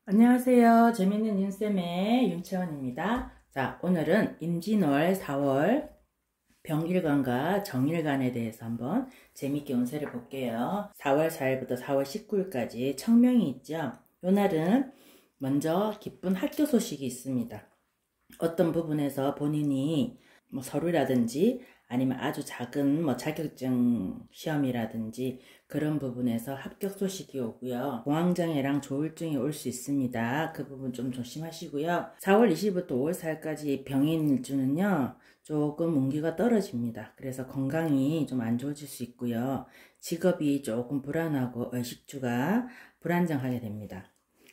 안녕하세요. 재밌는 윤쌤의 윤채원입니다. 자, 오늘은 임진월 4월 병일간과 정일간에 대해서 한번 재밌게 운세를 볼게요. 4월 4일부터 4월 19일까지 청명이 있죠. 요 날은 먼저 기쁜 학교 소식이 있습니다. 어떤 부분에서 본인이 서류라든지 아니면 아주 작은 자격증 시험이라든지 그런 부분에서 합격 소식이 오고요. 공황장애랑 조울증이 올 수 있습니다. 그 부분 좀 조심하시고요. 4월 20일부터 5월 4일까지 병인일주는요. 조금 운기가 떨어집니다. 그래서 건강이 좀 안 좋아질 수 있고요. 직업이 조금 불안하고 의식주가 불안정하게 됩니다.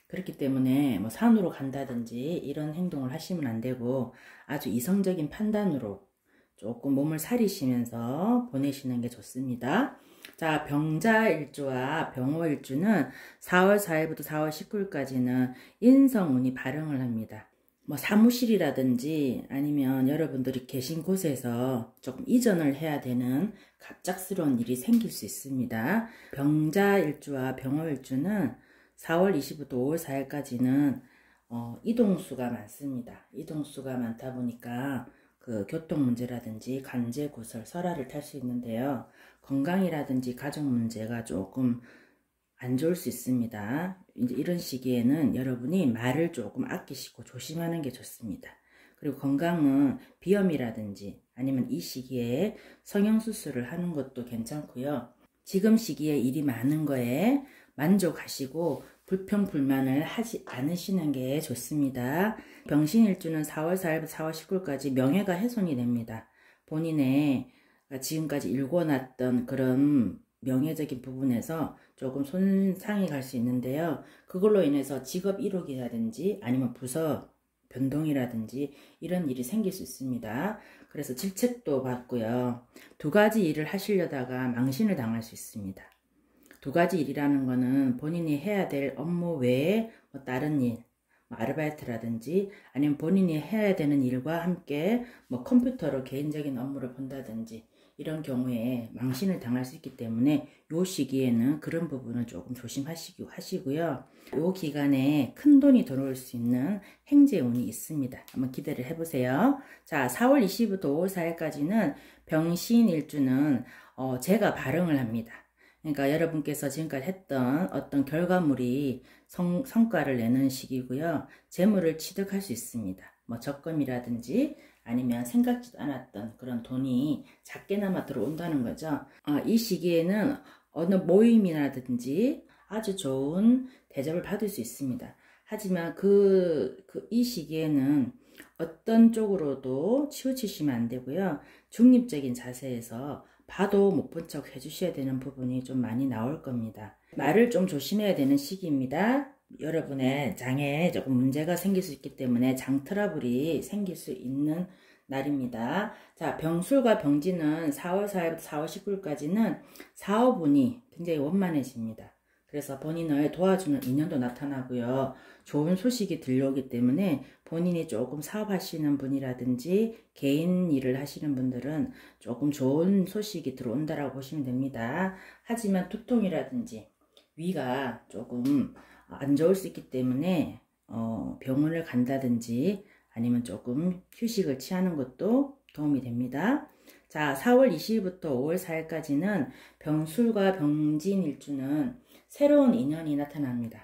그렇기 때문에 산으로 간다든지 이런 행동을 하시면 안 되고 아주 이성적인 판단으로 조금 몸을 사리시면서 보내시는 게 좋습니다. 자, 병자일주와 병호일주는 4월 4일부터 4월 19일까지는 인성운이 발흥을 합니다. 사무실이라든지 아니면 여러분들이 계신 곳에서 조금 이전을 해야 되는 갑작스러운 일이 생길 수 있습니다. 병자일주와 병호일주는 4월 20일부터 5월 4일까지는 이동수가 많습니다. 이동수가 많다 보니까 그 교통 문제라든지 관제구설, 설화를 탈 수 있는데요. 건강이라든지 가족 문제가 조금 안 좋을 수 있습니다. 이제 이런 시기에는 여러분이 말을 조금 아끼시고 조심하는 게 좋습니다. 그리고 건강은 비염이라든지 아니면 이 시기에 성형수술을 하는 것도 괜찮고요. 지금 시기에 일이 많은 거에 만족하시고 불평불만을 하지 않으시는 게 좋습니다. 병신일주는 4월 4일부터 4월 19일까지 명예가 훼손이 됩니다. 본인의 지금까지 일궈놨던 그런 명예적인 부분에서 조금 손상이 갈 수 있는데요. 그걸로 인해서 직업 이룩이라든지 아니면 부서 변동이라든지 이런 일이 생길 수 있습니다. 그래서 질책도 받고요. 두 가지 일을 하시려다가 망신을 당할 수 있습니다. 두 가지 일이라는 거는 본인이 해야 될 업무 외에 다른 일, 아르바이트라든지 아니면 본인이 해야 되는 일과 함께 컴퓨터로 개인적인 업무를 본다든지 이런 경우에 망신을 당할 수 있기 때문에 요 시기에는 그런 부분은 조금 조심하시고요. 요 기간에 큰 돈이 들어올 수 있는 행재운이 있습니다. 한번 기대를 해보세요. 자, 4월 20일부터 5월 4일까지는 병신일주는 제가 발흥을 합니다. 그러니까 여러분께서 지금까지 했던 어떤 결과물이 성과를 내는 시기고요. 재물을 취득할 수 있습니다. 적금이라든지 아니면 생각지도 않았던 그런 돈이 작게나마 들어온다는 거죠. 이 시기에는 어느 모임이라든지 아주 좋은 대접을 받을 수 있습니다. 하지만 이 시기에는 어떤 쪽으로도 치우치시면 안 되고요. 중립적인 자세에서 봐도 못 본 척 해주셔야 되는 부분이 좀 많이 나올 겁니다. 말을 좀 조심해야 되는 시기입니다. 여러분의 장에 조금 문제가 생길 수 있기 때문에 장 트러블이 생길 수 있는 날입니다. 자, 병술과 병진은 4월 4일부터 4월 19일까지는 사업운이 굉장히 원만해집니다. 그래서 본인을 도와주는 인연도 나타나고요. 좋은 소식이 들려오기 때문에 본인이 조금 사업하시는 분이라든지 개인 일을 하시는 분들은 조금 좋은 소식이 들어온다라고 보시면 됩니다. 하지만 두통이라든지 위가 조금 안 좋을 수 있기 때문에 병원을 간다든지 아니면 조금 휴식을 취하는 것도 도움이 됩니다. 자, 4월 20일부터 5월 4일까지는 병술과 병진일주는 새로운 인연이 나타납니다.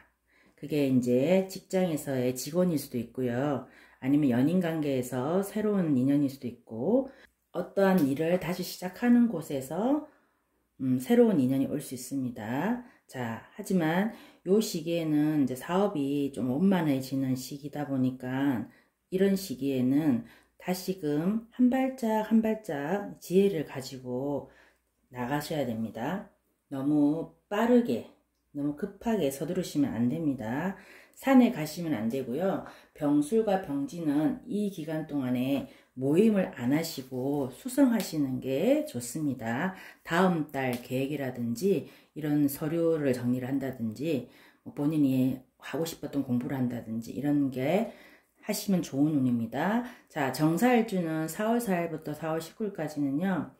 그게 이제 직장에서의 직원일 수도 있고요. 아니면 연인 관계에서 새로운 인연일 수도 있고 어떠한 일을 다시 시작하는 곳에서 새로운 인연이 올 수 있습니다. 자, 하지만 요 시기에는 이제 사업이 좀 원만해지는 시기다 보니까 이런 시기에는 다시금 한 발짝 한 발짝 지혜를 가지고 나가셔야 됩니다. 너무 빠르게 너무 급하게 서두르시면 안 됩니다. 산에 가시면 안 되고요. 병술과 병진은 이 기간 동안에 모임을 안 하시고 수성하시는 게 좋습니다. 다음 달 계획이라든지 이런 서류를 정리를 한다든지 본인이 하고 싶었던 공부를 한다든지 이런 게 하시면 좋은 운입니다. 자, 정사일주는 4월 4일부터 4월 19일까지는요.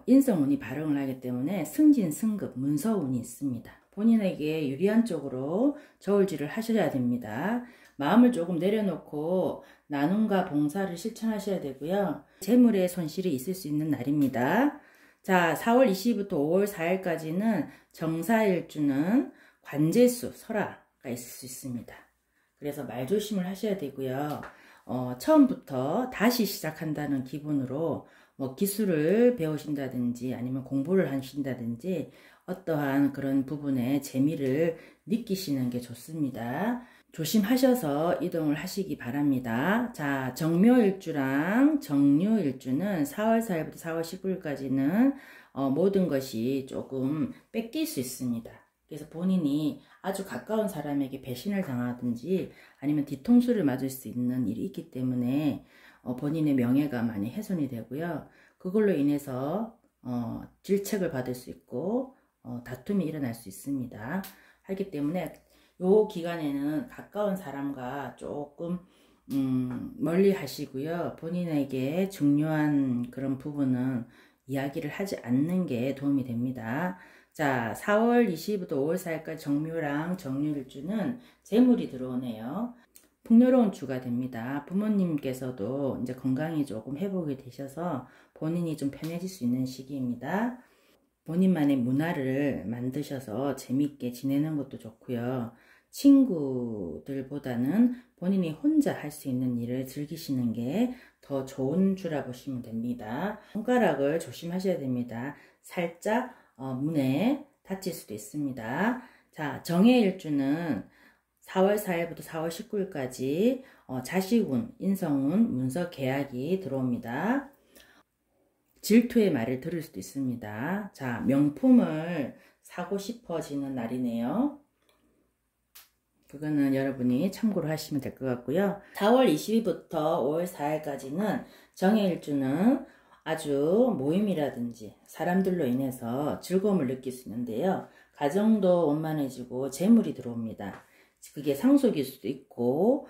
인성운이 발흥을 하기 때문에 승진, 승급, 문서운이 있습니다. 본인에게 유리한 쪽으로 저울질을 하셔야 됩니다. 마음을 조금 내려놓고 나눔과 봉사를 실천하셔야 되고요. 재물에 손실이 있을 수 있는 날입니다. 자, 4월 20일부터 5월 4일까지는 정사일주는 관재수, 설화가 있을 수 있습니다. 그래서 말 조심을 하셔야 되고요. 처음부터 다시 시작한다는 기분으로 뭐 기술을 배우신다든지 아니면 공부를 하신다든지 어떠한 그런 부분에 재미를 느끼시는 게 좋습니다. 조심하셔서 이동을 하시기 바랍니다. 자, 정묘일주랑 정유일주는 4월 4일부터 4월 19일까지는 모든 것이 조금 뺏길 수 있습니다. 그래서 본인이 아주 가까운 사람에게 배신을 당하든지 아니면 뒤통수를 맞을 수 있는 일이 있기 때문에 본인의 명예가 많이 훼손이 되고요. 그걸로 인해서 질책을 받을 수 있고 다툼이 일어날 수 있습니다. 하기 때문에 요 기간에는 가까운 사람과 조금 멀리 하시고요. 본인에게 중요한 그런 부분은 이야기를 하지 않는 게 도움이 됩니다. 자, 4월 20일부터 5월 4일까지 정묘랑 정유일주는 재물이 들어오네요. 풍요로운 주가 됩니다. 부모님께서도 이제 건강이 조금 회복이 되셔서 본인이 좀 편해질 수 있는 시기입니다. 본인만의 문화를 만드셔서 재밌게 지내는 것도 좋고요. 친구들보다는 본인이 혼자 할 수 있는 일을 즐기시는 게 더 좋은 주라 보시면 됩니다. 손가락을 조심하셔야 됩니다. 살짝 문에 다칠 수도 있습니다. 자, 정해일주는 4월 4일부터 4월 19일까지 자식운, 인성운, 문서 계약이 들어옵니다. 질투의 말을 들을 수도 있습니다. 자, 명품을 사고 싶어지는 날이네요. 그거는 여러분이 참고로 하시면 될 것 같고요. 4월 20일부터 5월 4일까지는 정해일주는 아주 모임이라든지 사람들로 인해서 즐거움을 느낄 수 있는데요. 가정도 원만해지고 재물이 들어옵니다. 그게 상속일 수도 있고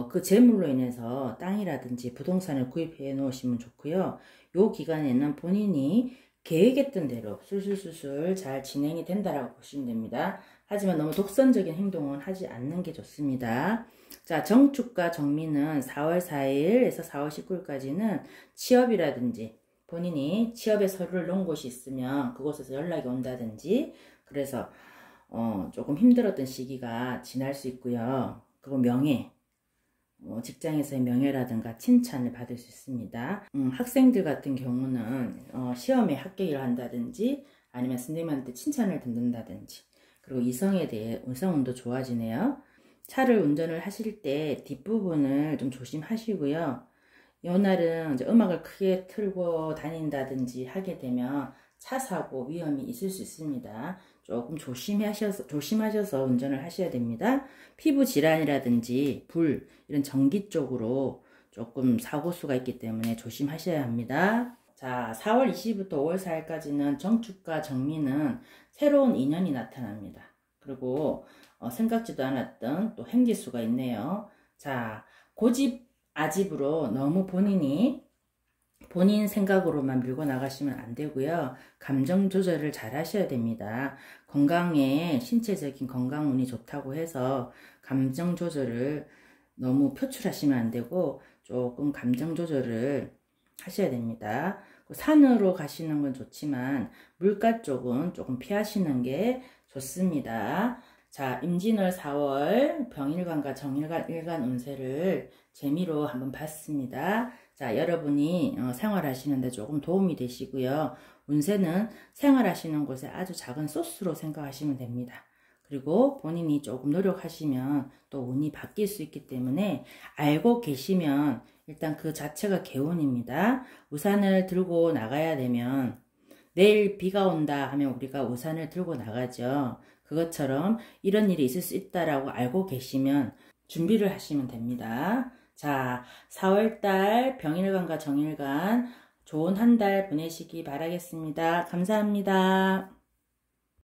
그 재물로 인해서 땅이라든지 부동산을 구입해 놓으시면 좋고요. 요 기간에는 본인이 계획했던 대로 술술술술 잘 진행이 된다라고 보시면 됩니다. 하지만 너무 독선적인 행동은 하지 않는 게 좋습니다. 자, 정축과 정미는 4월 4일에서 4월 19일까지는 취업이라든지 본인이 취업에 서류를 놓은 곳이 있으면 그곳에서 연락이 온다든지 그래서 조금 힘들었던 시기가 지날 수 있고요. 그리고 명예, 직장에서의 명예라든가 칭찬을 받을 수 있습니다. 학생들 같은 경우는 시험에 합격을 한다든지 아니면 선생님한테 칭찬을 듣는다든지 그리고 이성에 대해 이성운도 좋아지네요. 차를 운전을 하실 때 뒷부분을 좀 조심하시고요. 이날은 이제 음악을 크게 틀고 다닌다든지 하게 되면 차 사고 위험이 있을 수 있습니다. 조금 조심하셔서 운전을 하셔야 됩니다. 피부 질환이라든지 불, 이런 전기 쪽으로 조금 사고수가 있기 때문에 조심하셔야 합니다. 자, 4월 20일부터 5월 4일까지는 정축과 정미는 새로운 인연이 나타납니다. 그리고 생각지도 않았던 또 행지수가 있네요. 자, 고집, 아집으로 너무 본인 생각으로만 밀고 나가시면 안 되고요. 감정 조절을 잘 하셔야 됩니다. 건강에 신체적인 건강운이 좋다고 해서 감정 조절을 너무 표출하시면 안 되고 조금 감정 조절을 하셔야 됩니다. 산으로 가시는 건 좋지만 물가 쪽은 조금 피하시는 게 좋습니다. 자, 임진월 4월 병일간과 정일간 일간 운세를 재미로 한번 봤습니다. 자, 여러분이 생활하시는데 조금 도움이 되시고요. 운세는 생활하시는 곳에 아주 작은 소스로 생각하시면 됩니다. 그리고 본인이 조금 노력하시면 또 운이 바뀔 수 있기 때문에 알고 계시면 일단 그 자체가 개운입니다. 우산을 들고 나가야 되면 내일 비가 온다 하면 우리가 우산을 들고 나가죠. 그것처럼 이런 일이 있을 수 있다라고 알고 계시면 준비를 하시면 됩니다. 자, 4월달 병일간과 정일간 좋은 한 달 보내시기 바라겠습니다. 감사합니다.